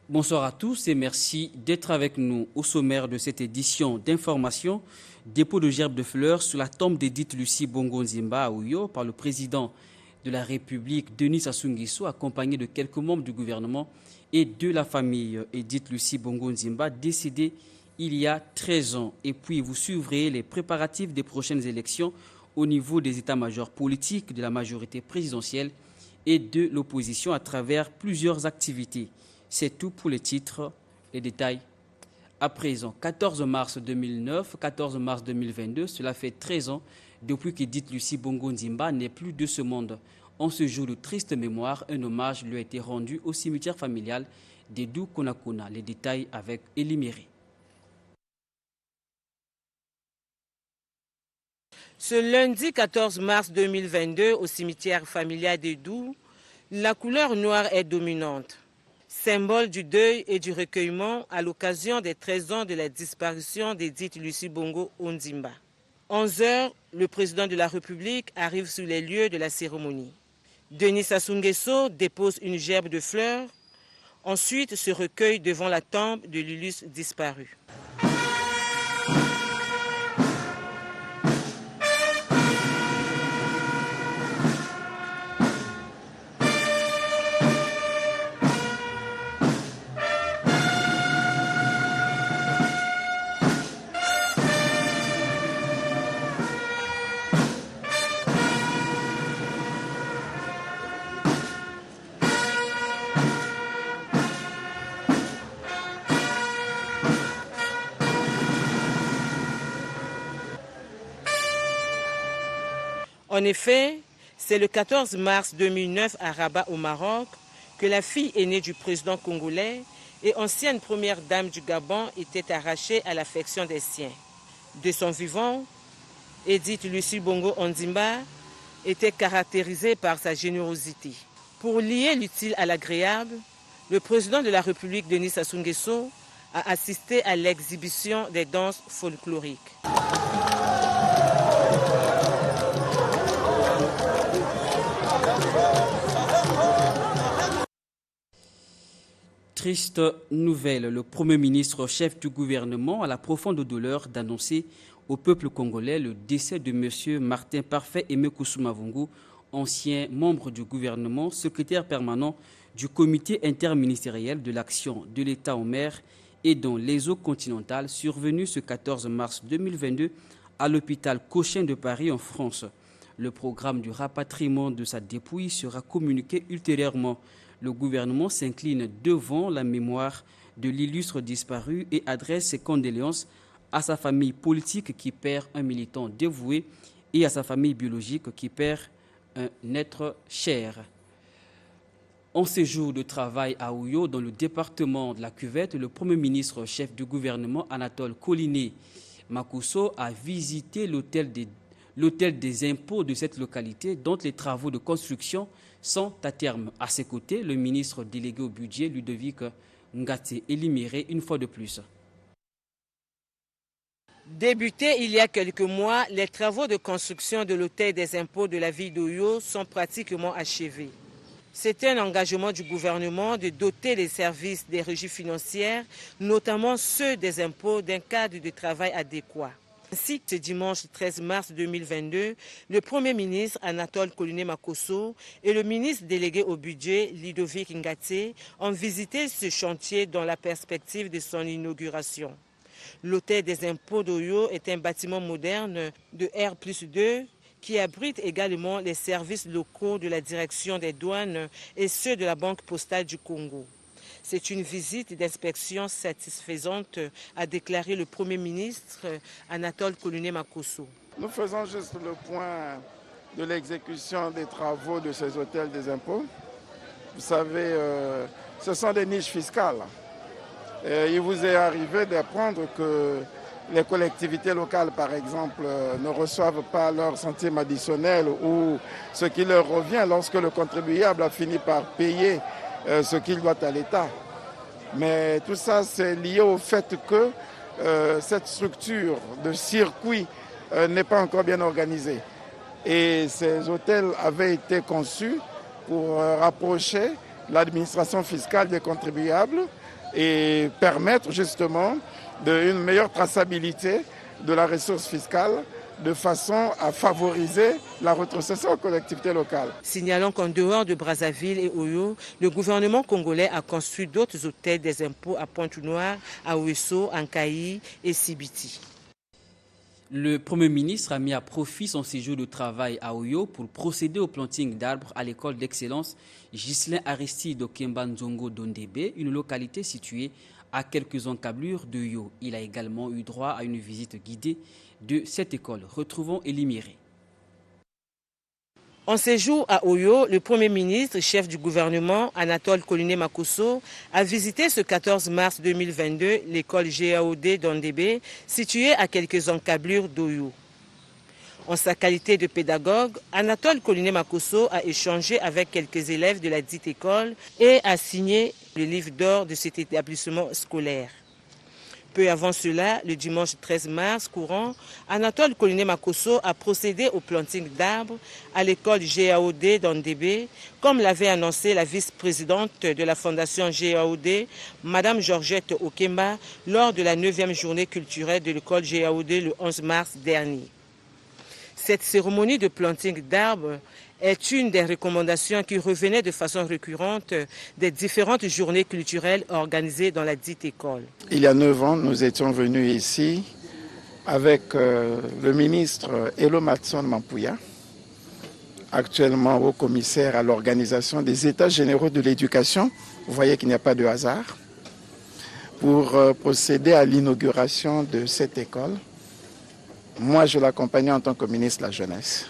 Bonsoir à tous et merci d'être avec nous au sommaire de cette édition d'information. Dépôt de gerbes de fleurs sur la tombe d'Edith Lucie Bongo Nzimba à Ouyo par le président de la République Denis Sassou Nguesso, accompagné de quelques membres du gouvernement et de la famille Edith Lucie Bongo Nzimba, décédée il y a 13 ans. Et puis vous suivrez les préparatifs des prochaines élections au niveau des états-majors politiques, de la majorité présidentielle et de l'opposition à travers plusieurs activités. C'est tout pour les titres, les détails à présent. 14 mars 2009, 14 mars 2022, cela fait 13 ans depuis qu'Edith Lucie Bongo Nzimba n'est plus de ce monde. En ce jour de triste mémoire, un hommage lui a été rendu au cimetière familial d'Edou Konakona. Les détails avec Elie Méré. Ce lundi 14 mars 2022, au cimetière familial d'Edou, la couleur noire est dominante. Symbole du deuil et du recueillement à l'occasion des 13 ans de la disparition d'Edith Lucie Bongo Nzimba. 11 heures, le président de la République arrive sur les lieux de la cérémonie. Denis Sassou Nguesso dépose une gerbe de fleurs, ensuite se recueille devant la tombe de l'illustre disparu. En effet, c'est le 14 mars 2009 à Rabat au Maroc que la fille aînée du président congolais et ancienne première dame du Gabon était arrachée à l'affection des siens. De son vivant, Edith Lucie Bongo Nzimba était caractérisée par sa générosité. Pour lier l'utile à l'agréable, le président de la République Denis Sassou Nguesso a assisté à l'exhibition des danses folkloriques. Triste nouvelle, le Premier ministre chef du gouvernement a la profonde douleur d'annoncer au peuple congolais le décès de M. Martin Parfait Aimé Koussoumavungu, ancien membre du gouvernement, secrétaire permanent du comité interministériel de l'action de l'État en mer et dans les eaux continentales, survenu ce 14 mars 2022 à l'hôpital Cochin de Paris en France. Le programme du rapatriement de sa dépouille sera communiqué ultérieurement. Le gouvernement s'incline devant la mémoire de l'illustre disparu et adresse ses condoléances à sa famille politique qui perd un militant dévoué et à sa famille biologique qui perd un être cher. En séjour de travail à Ouyo, dans le département de la Cuvette, le Premier ministre chef du gouvernement Anatole Koliné Makosso a visité l'hôtel des impôts de cette localité dont les travaux de construction sont à terme. À ses côtés, le ministre délégué au budget, Ludovic Ngate Eliméré, une fois de plus. Débutés il y a quelques mois, les travaux de construction de l'hôtel des impôts de la ville d'Ouyo sont pratiquement achevés. C'est un engagement du gouvernement de doter les services des régies financières, notamment ceux des impôts, d'un cadre de travail adéquat. Ainsi, ce dimanche 13 mars 2022, le Premier ministre Anatole Koliné Makosso et le ministre délégué au budget Ludovic Ngate ont visité ce chantier dans la perspective de son inauguration. L'hôtel des impôts d'Oyo est un bâtiment moderne de R+2 qui abrite également les services locaux de la direction des douanes et ceux de la Banque postale du Congo. C'est une visite d'inspection satisfaisante, a déclaré le Premier ministre Anatole Koliné Makosso. Nous faisons juste le point de l'exécution des travaux de ces hôtels des impôts. Vous savez, ce sont des niches fiscales. Il vous est arrivé d'apprendre que les collectivités locales, par exemple, ne reçoivent pas leur centime additionnel ou ce qui leur revient lorsque le contribuable a fini par payer ce qu'il doit à l'État. Mais tout ça, c'est lié au fait que cette structure de circuit n'est pas encore bien organisée. Et ces hôtels avaient été conçus pour rapprocher l'administration fiscale des contribuables et permettre justement une meilleure traçabilité de la ressource fiscale de façon à favoriser la rétrocession aux collectivités locales. Signalons qu'en dehors de Brazzaville et Oyo, le gouvernement congolais a construit d'autres hôtels des impôts à Pointe-Noire, à Ouesso, Ankaï et Sibiti. Le Premier ministre a mis à profit son séjour de travail à Oyo pour procéder au planting d'arbres à l'école d'excellence Ghislain Aristide Okemba Nzongo Dondebe, une localité située à quelques encablures de Yo. Il a également eu droit à une visite guidée de cette école. Retrouvons Elie Miré. En séjour à Oyo, le Premier ministre, chef du gouvernement, Anatole Koliné Makosso, a visité ce 14 mars 2022 l'école GAOD d'Ondébé, située à quelques encablures d'Oyo. En sa qualité de pédagogue, Anatole Koliné Makosso a échangé avec quelques élèves de la dite école et a signé le livre d'or de cet établissement scolaire. Peu avant cela, le dimanche 13 mars courant, Anatole Koliné Makosso a procédé au planting d'arbres à l'école GAOD d'Ondébé, comme l'avait annoncé la vice-présidente de la fondation GAOD, Madame Georgette Okemba, lors de la 9e journée culturelle de l'école GAOD le 11 mars dernier. Cette cérémonie de planting d'arbres est une des recommandations qui revenaient de façon récurrente des différentes journées culturelles organisées dans la dite école. Il y a 9 ans, nous étions venus ici avec le ministre Elo Matson Mampouya, actuellement haut commissaire à l'organisation des États généraux de l'éducation. Vous voyez qu'il n'y a pas de hasard, pour procéder à l'inauguration de cette école. Moi, je l'accompagnais en tant que ministre de la Jeunesse.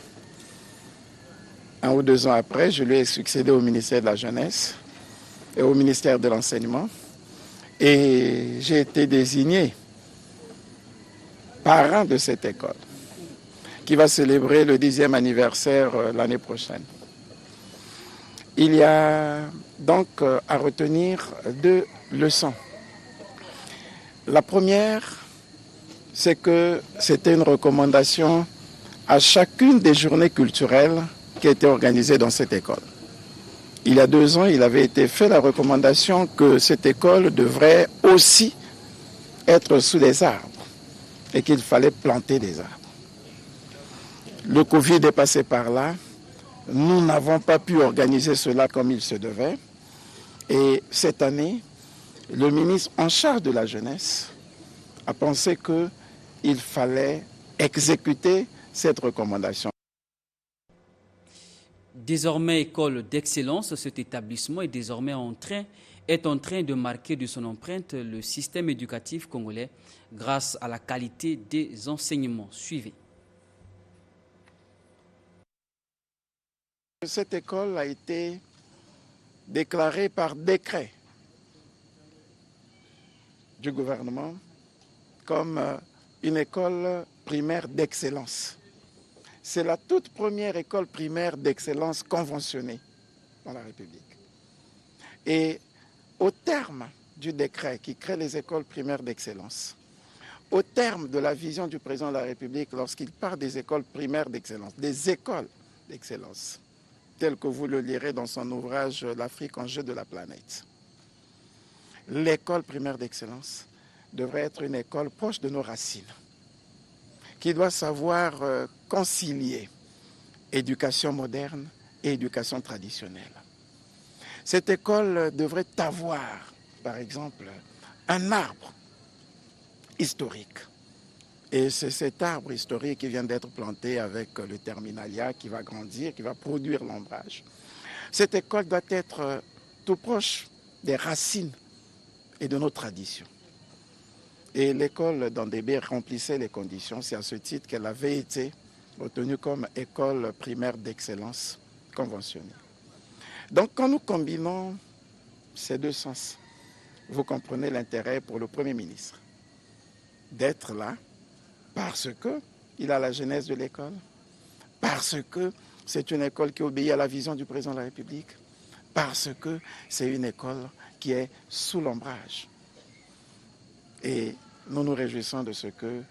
1 ou 2 ans après, je lui ai succédé au ministère de la Jeunesse et au ministère de l'Enseignement. Et j'ai été désigné parrain de cette école, qui va célébrer le 10e anniversaire l'année prochaine. Il y a donc à retenir 2 leçons. La première, c'est que c'était une recommandation à chacune des journées culturelles qui étaient organisées dans cette école. Il y a 2 ans, il avait été fait la recommandation que cette école devrait aussi être sous des arbres et qu'il fallait planter des arbres. Le Covid est passé par là. Nous n'avons pas pu organiser cela comme il se devait. Et cette année, le ministre en charge de la jeunesse a pensé qu'il fallait exécuter cette recommandation. Désormais école d'excellence, cet établissement est désormais en train de marquer de son empreinte le système éducatif congolais grâce à la qualité des enseignements. Suivez. Cette école a été déclarée par décret du gouvernement comme une école primaire d'excellence. C'est la toute première école primaire d'excellence conventionnée dans la République. Et au terme du décret qui crée les écoles primaires d'excellence, au terme de la vision du président de la République lorsqu'il parle des écoles primaires d'excellence, des écoles d'excellence, tel que vous le lirez dans son ouvrage « L'Afrique en jeu de la planète ». L'école primaire d'excellence devrait être une école proche de nos racines, qui doit savoir concilier éducation moderne et éducation traditionnelle. Cette école devrait avoir, par exemple, un arbre historique. Et c'est cet arbre historique qui vient d'être planté avec le terminalia qui va grandir, qui va produire l'ombrage. Cette école doit être tout proche des racines et de nos traditions. Et l'école d'Ondébé remplissait les conditions. C'est à ce titre qu'elle avait été retenue comme école primaire d'excellence conventionnée. Donc quand nous combinons ces 2 sens, vous comprenez l'intérêt pour le Premier ministre d'être là Parce qu'il a la genèse de l'école, parce que c'est une école qui obéit à la vision du président de la République, parce que c'est une école qui est sous l'ombrage. Et nous nous réjouissons de ce que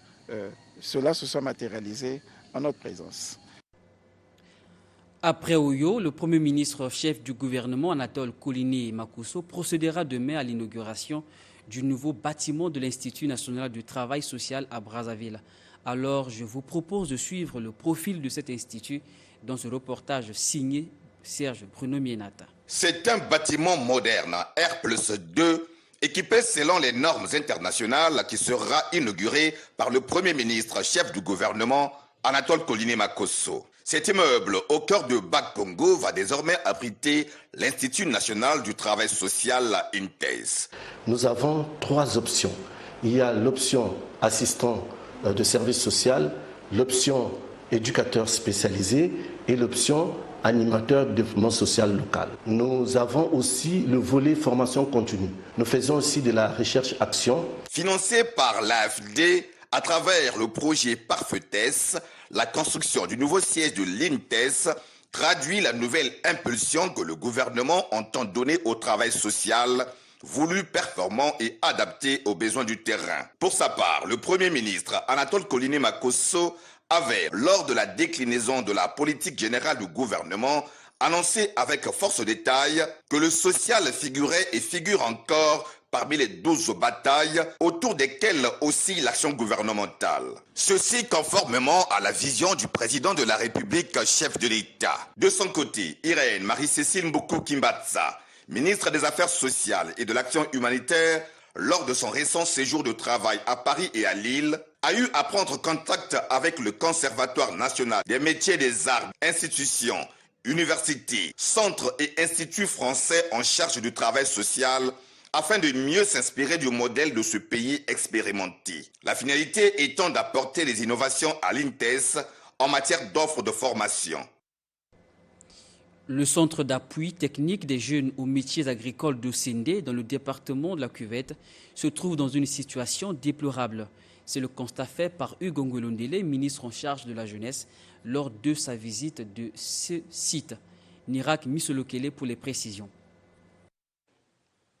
cela se soit matérialisé en notre présence. Après Oyo, le Premier ministre chef du gouvernement, Anatole Koliné Makosso, procédera demain à l'inauguration du nouveau bâtiment de l'Institut national du travail social à Brazzaville. Alors, je vous propose de suivre le profil de cet institut dans ce reportage signé Serge Bruno Mienata. C'est un bâtiment moderne, R+2, équipé selon les normes internationales qui sera inauguré par le Premier ministre chef du gouvernement, Anatole Koliné Makosso. Cet immeuble au cœur de Bas-Congo va désormais abriter l'Institut national du travail social, INTES. Nous avons 3 options. Il y a l'option assistant de service social, l'option éducateur spécialisé et l'option animateur de développement social local. Nous avons aussi le volet formation continue. Nous faisons aussi de la recherche-action. Financé par l'AFD à travers le projet Parfaitesse, la construction du nouveau siège de l'INTES traduit la nouvelle impulsion que le gouvernement entend donner au travail social, voulu performant et adapté aux besoins du terrain. Pour sa part, le Premier ministre Anatole Koliné Makosso avait, lors de la déclinaison de la politique générale du gouvernement, annoncé avec force détail que le social figurait et figure encore parmi les 12 batailles autour desquelles oscille l'action gouvernementale. Ceci conformément à la vision du président de la République, chef de l'État. De son côté, Irène Marie-Cécile Mboukou-Kimbatsa, ministre des Affaires sociales et de l'Action humanitaire, lors de son récent séjour de travail à Paris et à Lille, a eu à prendre contact avec le Conservatoire national des métiers des arts, institutions, universités, centres et instituts français en charge du travail social, afin de mieux s'inspirer du modèle de ce pays expérimenté. La finalité étant d'apporter les innovations à l'INTES en matière d'offres de formation. Le centre d'appui technique des jeunes aux métiers agricoles de Sendé, dans le département de la Cuvette, se trouve dans une situation déplorable. C'est le constat fait par Hugo Ngolondele, ministre en charge de la jeunesse, lors de sa visite de ce site. Nirak Misolokele pour les précisions.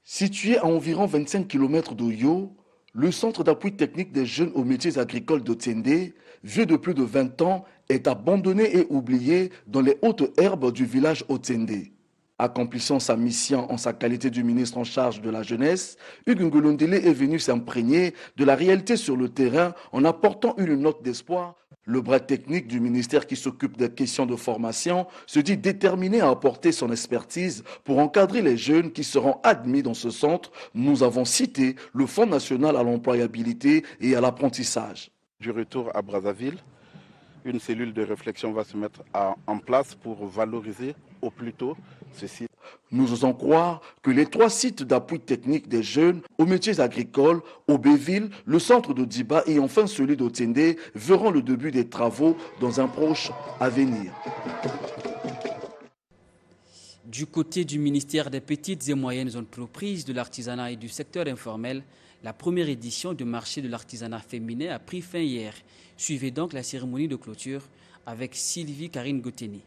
Situé à environ 25 km d'Oyo, le centre d'appui technique des jeunes aux métiers agricoles de Tsendé, vieux de plus de 20 ans, est abandonné et oublié dans les hautes herbes du village Otsendé. Accomplissant sa mission en sa qualité du ministre en charge de la jeunesse, Hugues Ngolondele est venu s'imprégner de la réalité sur le terrain en apportant une note d'espoir. Le bras technique du ministère qui s'occupe des questions de formation se dit déterminé à apporter son expertise pour encadrer les jeunes qui seront admis dans ce centre. Nous avons cité le Fonds national à l'employabilité et à l'apprentissage. Du retour à Brazzaville, une cellule de réflexion va se mettre en place pour valoriser au plus tôt ce site. Nous osons croire que les 3 sites d'appui technique des jeunes aux métiers agricoles, au Béville, le centre de Diba et enfin celui d'Otsendé verront le début des travaux dans un proche avenir. Du côté du ministère des petites et moyennes entreprises, de l'artisanat et du secteur informel, la première édition du marché de l'artisanat féminin a pris fin hier. Suivez donc la cérémonie de clôture avec Sylvie Karine Goteni.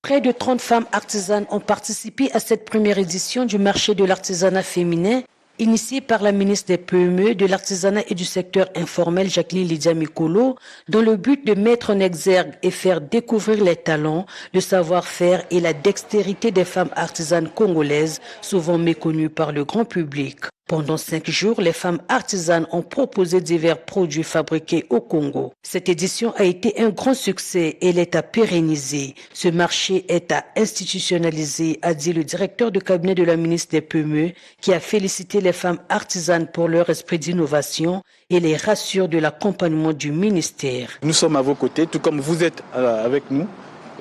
Près de 30 femmes artisanes ont participé à cette première édition du marché de l'artisanat féminin, initié par la ministre des PME, de l'artisanat et du secteur informel, Jacqueline Lydia Mikolo, dans le but de mettre en exergue et faire découvrir les talents, le savoir-faire et la dextérité des femmes artisanes congolaises, souvent méconnues par le grand public. Pendant 5 jours, les femmes artisanes ont proposé divers produits fabriqués au Congo. Cette édition a été un grand succès et elle est à pérenniser. Ce marché est à institutionnaliser, a dit le directeur de cabinet de la ministre des PME, qui a félicité les femmes artisanes pour leur esprit d'innovation et les rassure de l'accompagnement du ministère. Nous sommes à vos côtés, tout comme vous êtes avec nous.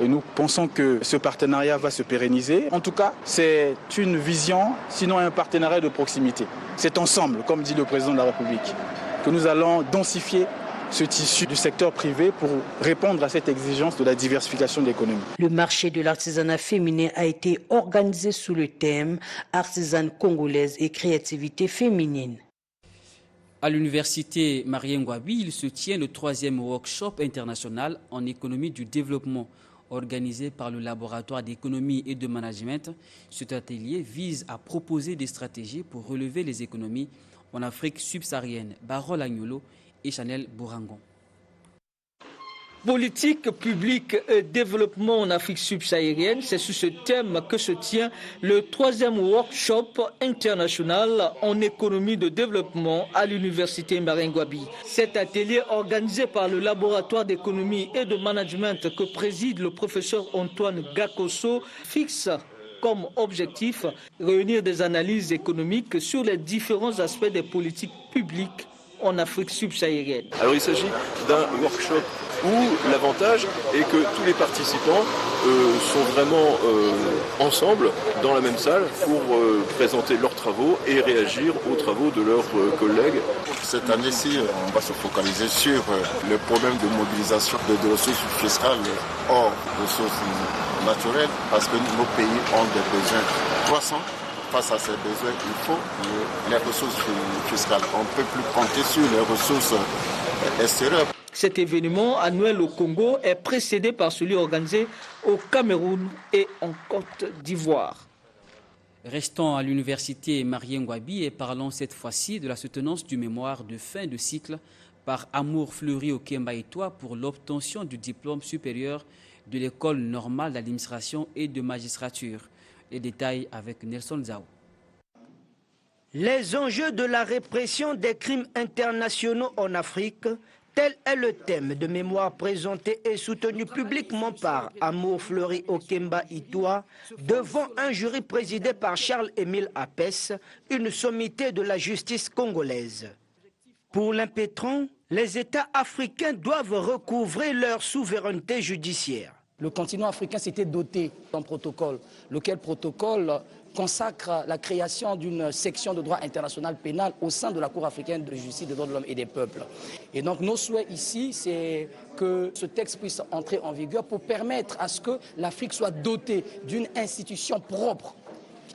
Et nous pensons que ce partenariat va se pérenniser. En tout cas, c'est une vision, sinon un partenariat de proximité. C'est ensemble, comme dit le président de la République, que nous allons densifier ce tissu du secteur privé pour répondre à cette exigence de la diversification de l'économie. Le marché de l'artisanat féminin a été organisé sous le thème « Artisanes congolaises et créativité féminine ». À l'université Marien Ngouabi, il se tient le 3e workshop international en économie du développement organisé par le laboratoire d'économie et de management. Cet atelier vise à proposer des stratégies pour relever les économies en Afrique subsaharienne. Barol Agnolo et Chanel Bourangon. Politique publique et développement en Afrique subsaharienne, c'est sous ce thème que se tient le 3e workshop international en économie de développement à l'université Marien Ngouabi. Cet atelier organisé par le laboratoire d'économie et de management que préside le professeur Antoine Gakoso fixe comme objectif réunir des analyses économiques sur les différents aspects des politiques publiques en Afrique subsaharienne. Alors il s'agit d'un workshop où l'avantage est que tous les participants sont vraiment ensemble dans la même salle pour présenter leurs travaux et réagir aux travaux de leurs collègues. Cette année-ci, on va se focaliser sur le problème de mobilisation de ressources fiscales hors ressources naturelles parce que nos pays ont des besoins croissants. Face à ces besoins, il faut les ressources fiscales. On ne peut plus compter sur les ressources extérieures. Cet événement annuel au Congo est précédé par celui organisé au Cameroun et en Côte d'Ivoire. Restons à l'université Marien Ngouabi et parlons cette fois-ci de la soutenance du mémoire de fin de cycle par Amour Fleury Okemba Itoa pour l'obtention du diplôme supérieur de l'école normale d'administration et de magistrature. Les détails avec Nelson Zao. Les enjeux de la répression des crimes internationaux en Afrique, tel est le thème de mémoire présenté et soutenu publiquement par Amour Fleury Okemba Itoa devant un jury présidé par Charles-Émile Apès, une sommité de la justice congolaise. Pour l'impétron, les États africains doivent recouvrer leur souveraineté judiciaire. Le continent africain s'était doté d'un protocole, lequel protocole consacre la création d'une section de droit international pénal au sein de la Cour africaine de justice des droits de l'homme et des peuples. Et donc nos souhaits ici, c'est que ce texte puisse entrer en vigueur pour permettre à ce que l'Afrique soit dotée d'une institution propre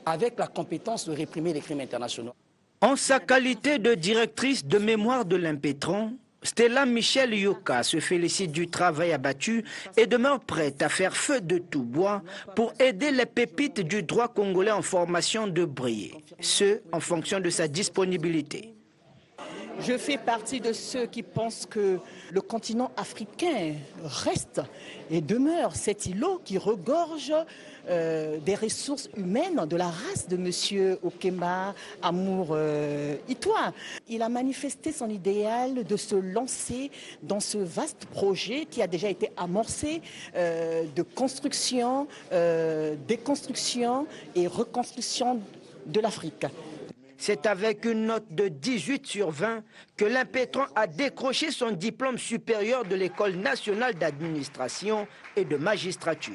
avec la compétence de réprimer les crimes internationaux. En sa qualité de directrice de mémoire de l'impétron, Stella Michel Yoka se félicite du travail abattu et demeure prête à faire feu de tout bois pour aider les pépites du droit congolais en formation de briller, ce en fonction de sa disponibilité. Je fais partie de ceux qui pensent que le continent africain reste et demeure cet îlot qui regorge des ressources humaines de la race de M. Okemba Amour Itoa. Il a manifesté son idéal de se lancer dans ce vaste projet qui a déjà été amorcé de construction, déconstruction et reconstruction de l'Afrique. C'est avec une note de 18 sur 20 que l'impétron a décroché son diplôme supérieur de l'École nationale d'administration et de magistrature.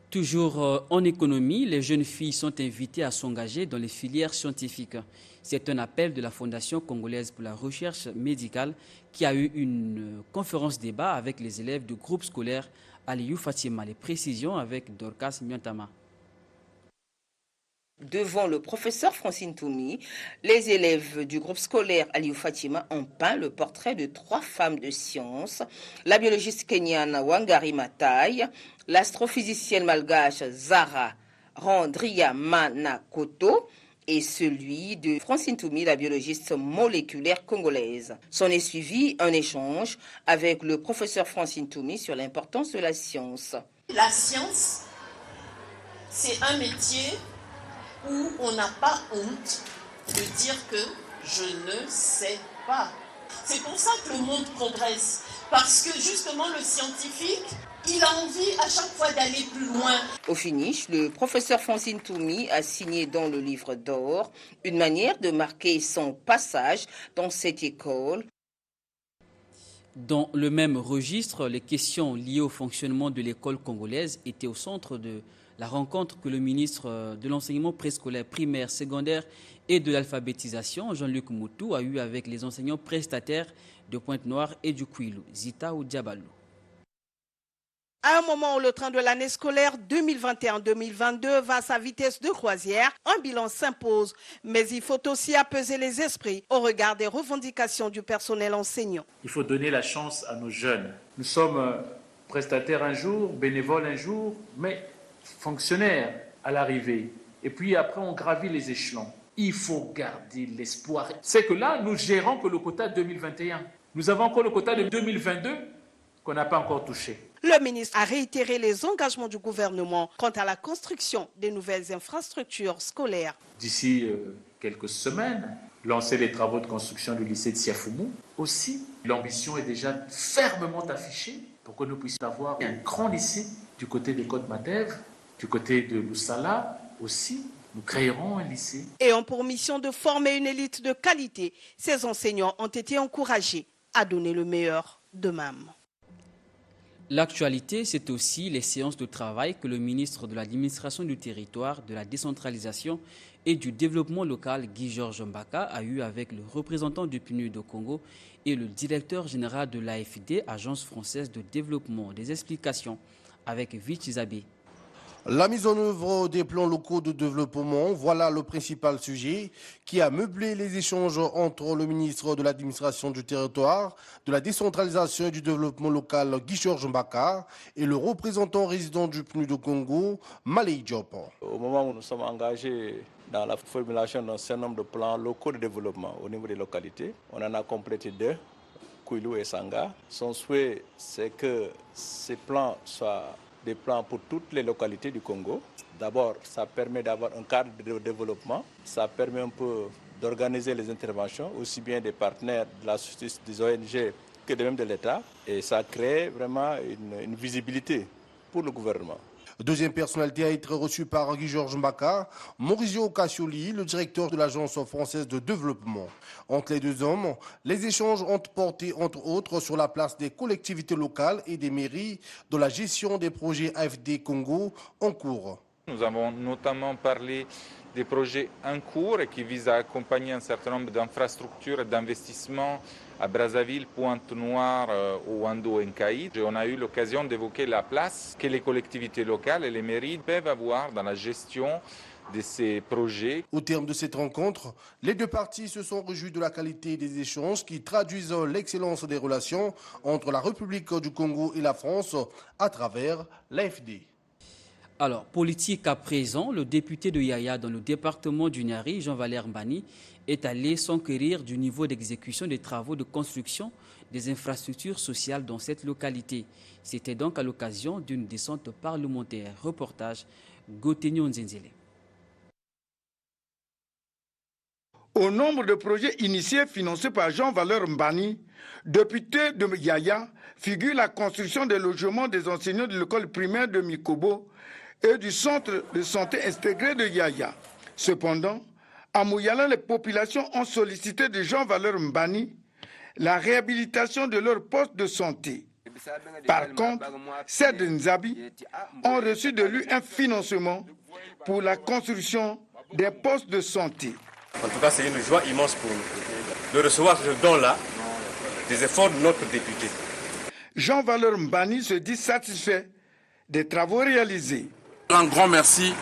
Toujours en économie, les jeunes filles sont invitées à s'engager dans les filières scientifiques. C'est un appel de la Fondation congolaise pour la recherche médicale qui a eu une conférence débat avec les élèves du groupe scolaire Aliou Fatima. Les précisions avec Dorcas Miantama. Devant le professeur Francine Toumi, les élèves du groupe scolaire Aliou Fatima ont peint le portrait de 3 femmes de science, la biologiste kenyane Wangari Maathai, l'astrophysicienne malgache Zara Randriamana Koto et celui de Francine Toumi, la biologiste moléculaire congolaise. S'en est suivi un échange avec le professeur Francine Toumi sur l'importance de la science. La science, c'est un métier où on n'a pas honte de dire que je ne sais pas. C'est pour ça que le monde progresse, parce que justement le scientifique, il a envie à chaque fois d'aller plus loin. Au finish, le professeur Francine Toumi a signé dans le livre d'or une manière de marquer son passage dans cette école. Dans le même registre, les questions liées au fonctionnement de l'école congolaise étaient au centre de la rencontre que le ministre de l'enseignement préscolaire, primaire, secondaire et de l'alphabétisation, Jean-Luc Moutou, a eu avec les enseignants prestataires de Pointe-Noire et du Kouilou, Zita ou Diabalou. À un moment où le train de l'année scolaire 2021-2022 va à sa vitesse de croisière, un bilan s'impose. Mais il faut aussi apaiser les esprits au regard des revendications du personnel enseignant. Il faut donner la chance à nos jeunes. Nous sommes prestataires un jour, bénévoles un jour, mais fonctionnaires à l'arrivée. Et puis après, on gravit les échelons. Il faut garder l'espoir. C'est que là, nous gérons que le quota 2021. Nous avons encore le quota de 2022 qu'on n'a pas encore touché. Le ministre a réitéré les engagements du gouvernement quant à la construction des nouvelles infrastructures scolaires. D'ici quelques semaines, lancer les travaux de construction du lycée de Siafoumou. Aussi, l'ambition est déjà fermement affichée pour que nous puissions avoir un grand lycée du côté de Côte-Matèvre, du côté de Loussala aussi. Nous créerons un lycée. Et ont pour mission de former une élite de qualité. Ces enseignants ont été encouragés à donner le meilleur d'eux-mêmes. L'actualité, c'est aussi les séances de travail que le ministre de l'Administration du territoire, de la décentralisation et du développement local, Guy-Georges Mbaka, a eu avec le représentant du PNUD au Congo et le directeur général de l'AFD, Agence française de développement. Des explications avec Vichy Zabé. La mise en œuvre des plans locaux de développement, voilà le principal sujet qui a meublé les échanges entre le ministre de l'Administration du territoire, de la décentralisation et du développement local, Guy-Georges Mbaka, et le représentant résident du PNUD de Congo, Malay Diop. Au moment où nous sommes engagés dans la formulation d'un certain nombre de plans locaux de développement au niveau des localités, on en a complété 2, Kouilou et Sanga. Son souhait, c'est que ces plans soient des plans pour toutes les localités du Congo. D'abord, ça permet d'avoir un cadre de développement, ça permet un peu d'organiser les interventions, aussi bien des partenaires de la société, des ONG que de même de l'État, et ça crée vraiment une visibilité pour le gouvernement. Deuxième personnalité à être reçue par Guy-Georges Mbaka, Maurizio Cassioli, le directeur de l'Agence française de développement. Entre les deux hommes, les échanges ont porté entre autres sur la place des collectivités locales et des mairies dans la gestion des projets AFD Congo en cours. Nous avons notamment parlé des projets en cours et qui visent à accompagner un certain nombre d'infrastructures et d'investissements à Brazzaville, Pointe-Noire, Ouando et Nkaï. On a eu l'occasion d'évoquer la place que les collectivités locales et les mairies peuvent avoir dans la gestion de ces projets. Au terme de cette rencontre, les deux parties se sont réjouies de la qualité des échanges qui traduisent l'excellence des relations entre la République du Congo et la France à travers l'AFD. Alors, politique à présent, le député de Yaya dans le département du Niari, Jean-Valère Mbani, est allé s'enquérir du niveau d'exécution des travaux de construction des infrastructures sociales dans cette localité. C'était donc à l'occasion d'une descente parlementaire. Reportage Gotenyo Nzenzele. Au nombre de projets initiés financés par Jean-Valère Mbani, député de Yaya, figure la construction des logements des enseignants de l'école primaire de Mikobo et du centre de santé intégré de Yaya. Cependant, à Mouyala, les populations ont sollicité de Jean-Valère Mbani la réhabilitation de leur poste de santé. Par contre, ces de Nzabi ont reçu de lui un financement pour la construction des postes de santé. En tout cas, c'est une joie immense pour nous de recevoir ce don-là des efforts de notre député. Jean-Valère Mbani se dit satisfait des travaux réalisés. Un grand merci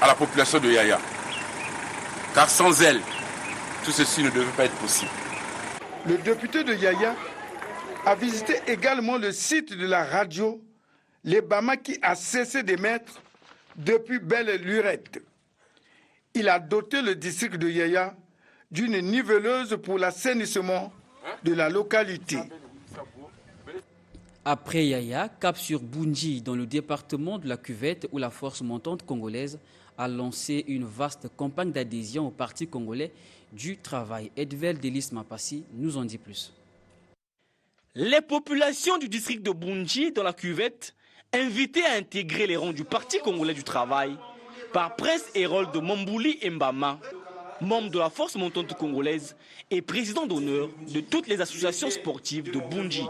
à la population de Yaya, car sans elle, tout ceci ne devait pas être possible. Le député de Yaya a visité également le site de la radio, les Bama qui a cessé d'émettre depuis Belle-Lurette. Il a doté le district de Yaya d'une niveleuse pour l'assainissement de la localité. Après Yaya, cap sur Bunji, dans le département de la Cuvette, où la force montante congolaise a lancé une vaste campagne d'adhésion au Parti congolais du travail. Edvel Delis Mapassi nous en dit plus. Les populations du district de Bunji, dans la Cuvette, invitées à intégrer les rangs du Parti congolais du travail par Prince Hérold de Mambouli Mbama, membre de la force montante congolaise et président d'honneur de toutes les associations sportives de Bunji.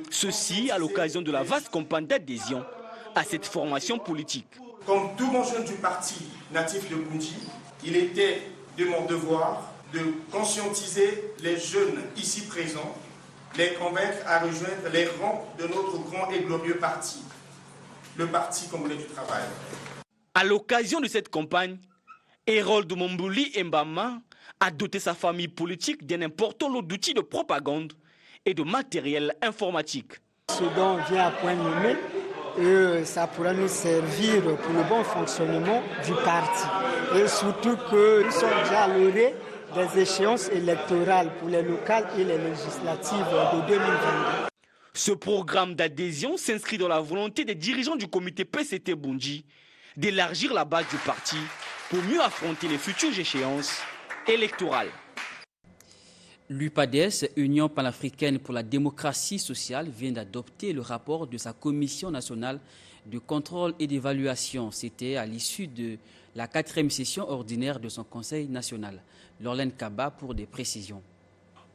Ceci à l'occasion de la vaste campagne d'adhésion à cette formation politique. Comme tout bon jeune du parti natif de Bunji, il était de mon devoir de conscientiser les jeunes ici présents les convaincre à rejoindre les rangs de notre grand et glorieux parti, le Parti congolais du travail. À l'occasion de cette campagne, Harold Mombouli Mbama a doté sa famille politique d'un important lot d'outils de propagande et de matériel informatique. Ce dont vient à point nommé, et ça pourra nous servir pour le bon fonctionnement du parti. Et surtout que nous sommes déjà à l'orée des échéances électorales pour les locales et les législatives de 2022. Ce programme d'adhésion s'inscrit dans la volonté des dirigeants du comité PCT Bundji d'élargir la base du parti pour mieux affronter les futures échéances électorales. L'UPADES, Union panafricaine pour la démocratie sociale, vient d'adopter le rapport de sa commission nationale de contrôle et d'évaluation. C'était à l'issue de la 4e session ordinaire de son conseil national. Lorlaine Kaba pour des précisions.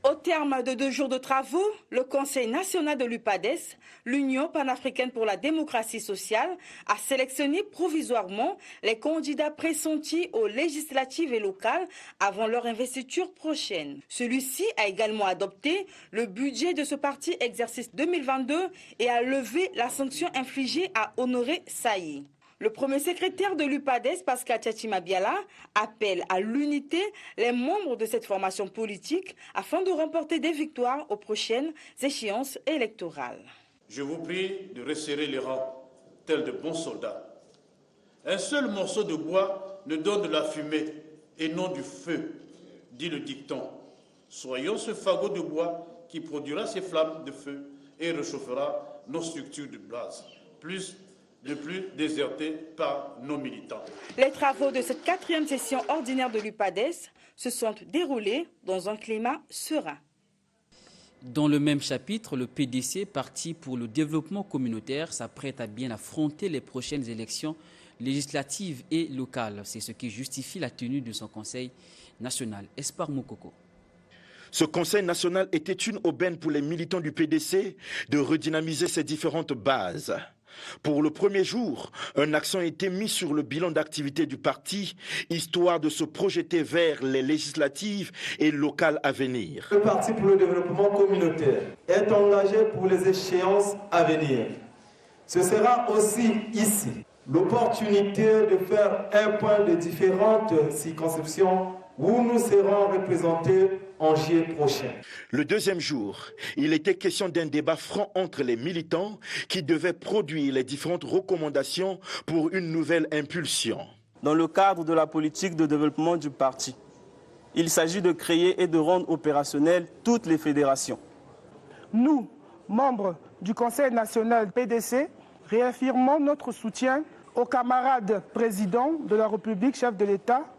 Au terme de 2 jours de travaux, le Conseil national de l'UPADES, l'Union panafricaine pour la démocratie sociale, a sélectionné provisoirement les candidats pressentis aux législatives et locales avant leur investiture prochaine. Celui-ci a également adopté le budget de ce parti exercice 2022 et a levé la sanction infligée à Honoré Saï. Le premier secrétaire de l'UPADES, Pascal Tchatchima Biala, appelle à l'unité les membres de cette formation politique afin de remporter des victoires aux prochaines échéances électorales. Je vous prie de resserrer les rangs, tels de bons soldats. Un seul morceau de bois ne donne de la fumée et non du feu, dit le dicton. Soyons ce fagot de bois qui produira ces flammes de feu et réchauffera nos structures de base, de plus désertés par nos militants. Les travaux de cette 4e session ordinaire de l'UPADES se sont déroulés dans un climat serein. Dans le même chapitre, le PDC, Parti pour le développement communautaire, s'apprête à bien affronter les prochaines élections législatives et locales. C'est ce qui justifie la tenue de son conseil national. Espoir Moukoko. Ce conseil national était une aubaine pour les militants du PDC de redynamiser ses différentes bases. Pour le premier jour, un accent a été mis sur le bilan d'activité du parti, histoire de se projeter vers les législatives et locales à venir. Le Parti pour le développement communautaire est engagé pour les échéances à venir. Ce sera aussi ici l'opportunité de faire un point de différentes circonscriptions où nous serons représentés en juillet prochain. Le deuxième jour, il était question d'un débat franc entre les militants qui devaient produire les différentes recommandations pour une nouvelle impulsion. Dans le cadre de la politique de développement du parti, il s'agit de créer et de rendre opérationnelles toutes les fédérations. Nous, membres du Conseil national PDC, réaffirmons notre soutien aux camarades présidents de la République, chef de l'État,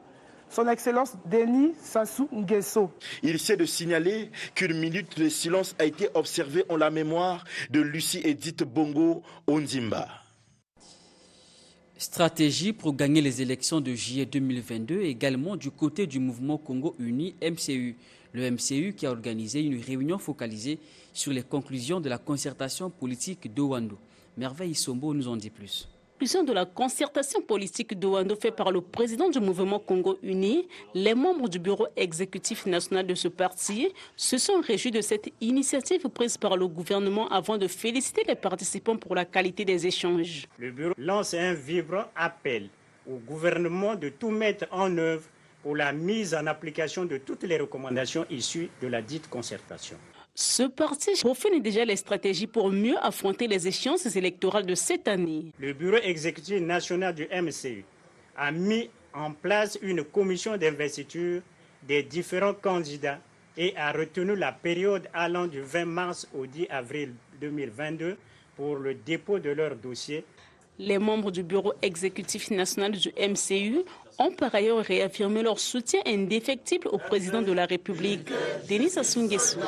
Son Excellence Denis Sassou Nguesso. Il s'est de signaler qu'une minute de silence a été observée en la mémoire de Lucie Edith Bongo Ondimba. Stratégie pour gagner les élections de juillet 2022 également du côté du mouvement Congo Uni MCU. Le MCU qui a organisé une réunion focalisée sur les conclusions de la concertation politique d'Owando. Merveille Sombo nous en dit plus. De la concertation politique d'Owando faite par le président du mouvement Congo Uni, les membres du bureau exécutif national de ce parti se sont réjouis de cette initiative prise par le gouvernement avant de féliciter les participants pour la qualité des échanges. Le bureau lance un vibrant appel au gouvernement de tout mettre en œuvre pour la mise en application de toutes les recommandations issues de la dite concertation. Ce parti profile déjà les stratégies pour mieux affronter les échéances électorales de cette année. Le bureau exécutif national du MCU a mis en place une commission d'investiture des différents candidats et a retenu la période allant du 20 mars au 10 avril 2022 pour le dépôt de leur dossier. Les membres du bureau exécutif national du MCU ont par ailleurs réaffirmé leur soutien indéfectible au président de la République, Denis Sassou Nguesso.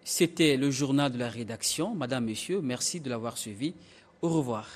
C'était le journal de la rédaction. Madame, Monsieur, merci de l'avoir suivi. Au revoir.